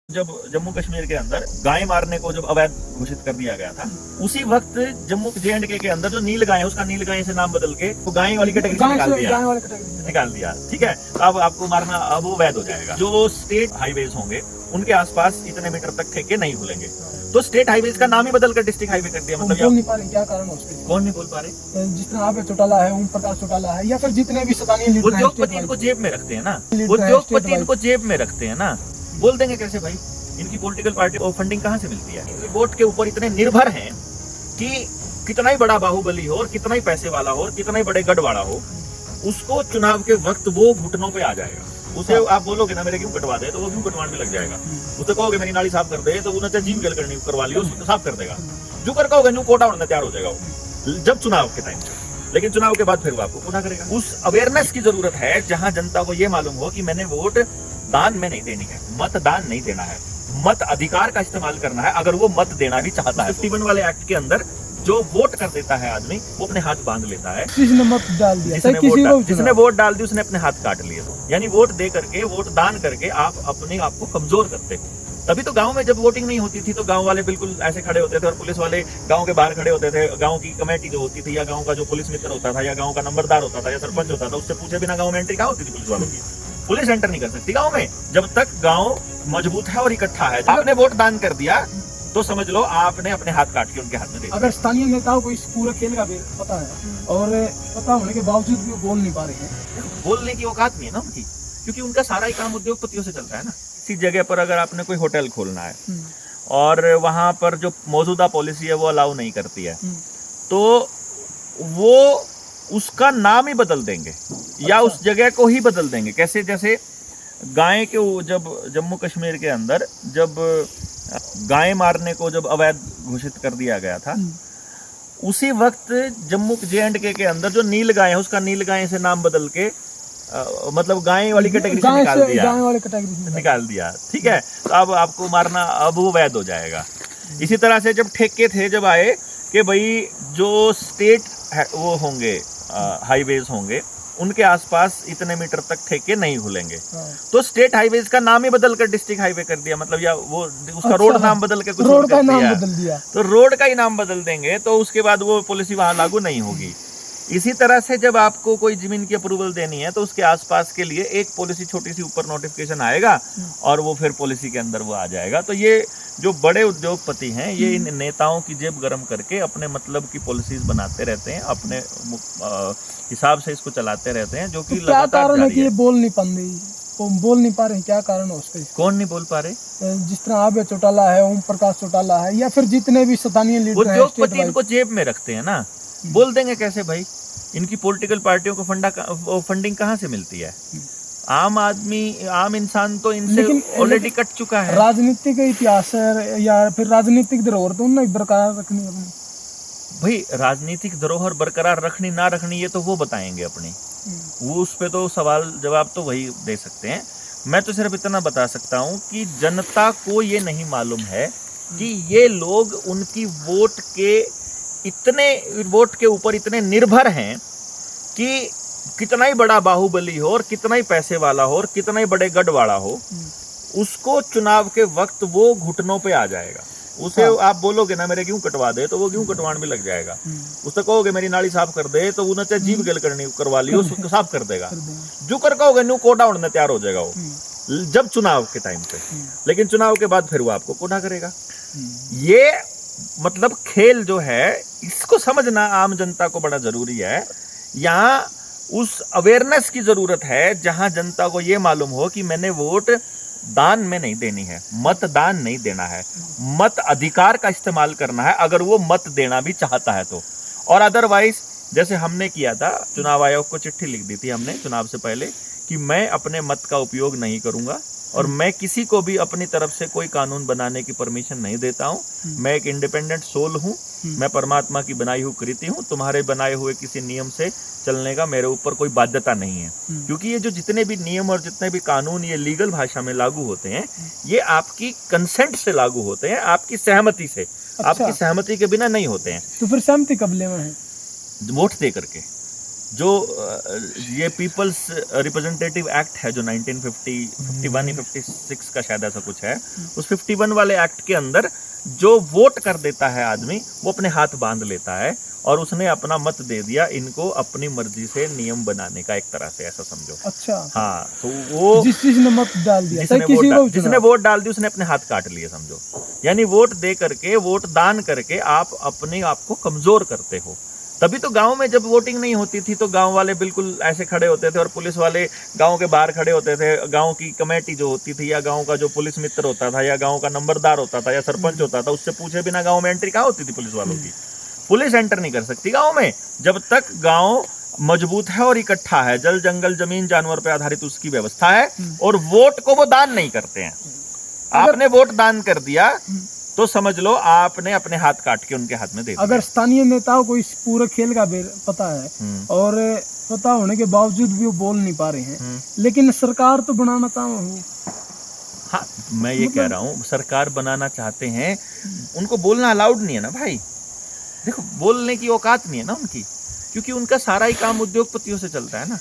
जब जम्मू कश्मीर के अंदर गाय मारने को जब अवैध घोषित कर दिया गया था, उसी वक्त जम्मू JNK के अंदर जो नील गाय है उसका नील गाय से नाम बदल के वो गाय वाली कैटेगरी निकाल दिया। ठीक है, अब आपको मारना अब वो वैध हो जाएगा। जो स्टेट हाईवेज होंगे उनके आसपास इतने मीटर तक ठेके नहीं खुलेंगे, तो स्टेट हाईवेज का नाम ही बदलकर डिस्ट्रिक्ट हाईवे कर दिया। मतलब बोल नहीं पा रहे, क्या कारण है उसके? कौन नहीं बोल पा रहे? जिस तरह आप चौटाला है, ओम प्रकाश चौटाला है, या फिर जितने भी स्थानीय लीडर हैं, उद्योगपति इनको जेब में रखते हैं ना, उद्योगपति इनको जेब में रखते हैं ना। बोल देंगे कैसे भाई? इनकी पॉलिटिकल पार्टी को फंडिंग कहाँ से मिलती है? वोट के ऊपर इतने निर्भर हैं कि कितना ही बड़ा बाहुबली हो और कितना ही पैसे वाला हो और कितना ही बड़े गढ़ वाला हो, उसको चुनाव के वक्त वो घुटनों पे आ जाएगा। उसे आप बोलोगे ना मेरे क्यों कटवा दे, तो वो क्यों कटवाने में लग जाएगा। उसे कहोगे मेरी नाली साफ कर दे, तो उन्हें जीव गल करनी करवा लियो, उसको साफ कर देगा। जो कर कहोगे न्यू कोटा उड़ने तैयार हो जाएगा वो, जब चुनाव के टाइम पे। लेकिन चुनाव के बाद फिर वो आपको कोटा करेगा। उस अवेयरनेस की जरूरत है जहां जनता को ये मालूम हो कि मैंने वोट दान में नहीं देनी है, मतदान नहीं देना है, मत अधिकार का इस्तेमाल करना है। अगर वो मत देना भी चाहता है, 51 वाले एक्ट के अंदर जो वोट कर देता है आदमी, वो अपने हाथ बांध लेता है। किसने मत डाल दिया, जिसने वोट डाल दी उसने अपने हाथ काट लिए। यानी वोट दे करके, वोट दान करके आप अपने आप को कमजोर करते हो। तभी तो गांव में जब वोटिंग नहीं होती थी तो गांव वाले बिल्कुल ऐसे खड़े होते थे और पुलिस वाले गांव के बाहर खड़े होते थे। गांव की कमेटी जो होती थी या गांव का जो पुलिस मित्र होता था या गांव का नंबरदार होता था या सरपंच होता था, उससे पूछे बिना गांव में एंट्री कहाँ होती थी पुलिस वालों की? पुलिस एंटर नहीं कर सकती गांव में जब तक गांव मजबूत है और इकट्ठा है। आपने वोट दान कर दिया तो समझ लो आपने अपने हाथ काट के उनके हाथ में दे दिया। अगर स्थानीय नेताओं को इस पूरे खेल का पता है और पता होने के बावजूद भी वो बोल नहीं पा रहे हैं, बोलने की औकात नहीं है ना उनकी, क्योंकि उनका सारा ही काम उद्योगपतियों से चलता है ना। इसी जगह पर अगर आपने कोई होटल खोलना है और वहां पर जो मौजूदा पॉलिसी है वो अलाउ नहीं करती है, तो वो उसका नाम ही बदल देंगे या उस जगह को ही बदल देंगे। कैसे? जैसे गाय के जब जम्मू कश्मीर के अंदर जब गाय मारने को जब अवैध घोषित कर दिया गया था, उसी वक्त जम्मू JNK के अंदर जो नील गाय है उसका नील गाय से नाम बदल के मतलब गाय वाली कैटेगरी से निकाल दिया। ठीक है, तो अब आपको मारना अब वो वैध हो जाएगा। इसी तरह से जब ठेके थे, जब आए कि भाई जो स्टेट वो होंगे हाईवेज होंगे उनके आसपास इतने मीटर तक ठेके नहीं खुलेंगे, तो स्टेट हाईवेज का नाम ही बदल कर डिस्ट्रिक्ट हाईवे कर दिया। मतलब या वो उसका रोड नाम बदल के कुछ रोड का नाम बदल दिया, तो रोड का ही नाम बदल देंगे, तो उसके बाद वो पॉलिसी वहां लागू नहीं होगी। इसी तरह से जब आपको कोई जमीन की अप्रूवल देनी है तो उसके आसपास के लिए एक पॉलिसी छोटी सी ऊपर नोटिफिकेशन आएगा और वो फिर पॉलिसी के अंदर वो आ जाएगा। तो ये जो बड़े उद्योगपति हैं ये इन नेताओं की जेब गर्म करके अपने मतलब की पॉलिसीज बनाते रहते हैं, अपने हिसाब से इसको चलाते रहते हैं, जो कि क्या कारण है कि ये बोल नहीं पा रहे हैं? क्या कारण है उसके? कौन नहीं बोल पा रहे? जिस तरह आप चौटाला है, ओम प्रकाश चौटाला है, या फिर जितने भी स्थानीय लीडर हैं, उद्योगपति इनको जेब में रखते हैं ना। बोल देंगे कैसे भाई? इनकी पॉलिटिकल पार्टियों को फंडिंग कहाँ से मिलती है? आम आदमी, आम इंसान तो इनसे ऑलरेडी कट चुका है। राजनीतिक इतिहास है या फिर राजनीतिक धरोहर तो नहीं बरकरार रखनी है भाई। राजनीतिक धरोहर बरकरार रखनी ना रखनी ये तो वो बताएंगे अपनी, वो उस पे तो सवाल जवाब तो वही दे सकते हैं। मैं तो सिर्फ इतना बता सकता हूँ कि जनता को ये नहीं मालूम है कि ये लोग उनकी वोट के ऊपर इतने निर्भर हैं कि कितना ही बड़ा बाहुबली हो और कितना ही पैसे वाला हो और कितना ही बड़े गढ़ वाला हो, उसको चुनाव के वक्त वो घुटनों पे आ जाएगा। उसे आप बोलोगे ना मेरे क्यों कटवा दे, तो वो क्यों कटवाने में लग जाएगा। उससे कहोगे मेरी नाली साफ कर दे, तो उन्हें चाहे जीव गल करनी करवा लियो, उसको साफ कर देगा। जो कर कहोगे न्यू कोटा उड़ने तैयार हो जाएगा वो, जब चुनाव के टाइम पे। लेकिन चुनाव के बाद फिर वो आपको कोटा करेगा। ये मतलब खेल जो है इसको समझना आम जनता को बड़ा जरूरी है। यहाँ उस अवेयरनेस की जरूरत है जहां जनता को ये मालूम हो कि मैंने वोट दान में नहीं देनी है, मतदान नहीं देना है, मत अधिकार का इस्तेमाल करना है अगर वो मत देना भी चाहता है तो। और अदरवाइज जैसे हमने किया था, चुनाव आयोग को चिट्ठी लिख दी थी हमने चुनाव से पहले कि मैं अपने मत का उपयोग नहीं करूंगा और मैं किसी को भी अपनी तरफ से कोई कानून बनाने की परमिशन नहीं देता हूँ। मैं एक इंडिपेंडेंट सोल हूँ, मैं परमात्मा की बनाई हुई कृति हूँ, तुम्हारे बनाए हुए किसी नियम से चलने का मेरे ऊपर कोई बाध्यता नहीं है। क्योंकि ये जो जितने भी नियम और जितने भी कानून ये लीगल भाषा में लागू होते हैं, ये आपकी कंसेंट से लागू होते हैं, आपकी सहमति से। आपकी सहमति के बिना नहीं होते हैं। तो फिर सहमति कब लेना है? वोट दे करके। जो ये पीपल्स रिप्रेजेंटेटिव एक्ट है जो 1950 51 या 56 का शायद ऐसा कुछ है, उस 51 वाले एक्ट के अंदर जो वोट कर देता है आदमी वो अपने हाथ बांध लेता है, और उसने अपना मत दे दिया इनको अपनी मर्जी से नियम बनाने का, एक तरह से ऐसा समझो। अच्छा, हाँ, तो वो जिसने मत डाल दिया, जिसने वोट डाल दी उसने अपने हाथ काट लिए समझो। यानी वोट दे करके, वोट दान करके आप अपने आप को कमजोर करते हो। तभी तो गांव में जब वोटिंग नहीं होती थी तो गांव वाले बिल्कुल ऐसे खड़े होते थे और पुलिस वाले गांव के बाहर खड़े होते थे। गांव की कमेटी जो होती थी या गांव का जो पुलिस मित्र होता था या गांव का नंबरदार होता था या सरपंच होता था, उससे पूछे बिना गांव में एंट्री कहाँ होती थी पुलिस वालों की। पुलिस एंटर नहीं कर सकती गांव में जब तक गांव मजबूत है और इकट्ठा है, जल जंगल जमीन जानवर पे आधारित उसकी व्यवस्था है, और वोट को वो दान नहीं करते हैं। आपने वोट दान कर दिया तो समझ लो आपने अपने हाथ काट के उनके हाथ में दे दिया। अगर स्थानीय नेताओं को इस पूरे खेल का पता है और पता होने के बावजूद भी वो बोल नहीं पा रहे हैं, लेकिन सरकार तो बनाना चाहूँ। हाँ, मैं ये कह रहा हूँ सरकार बनाना चाहते हैं, उनको बोलना अलाउड नहीं है ना भाई। देखो, बोलने की औकात नहीं है ना उनकी, क्योंकि उनका सारा ही काम उद्योगपतियों से चलता है ना।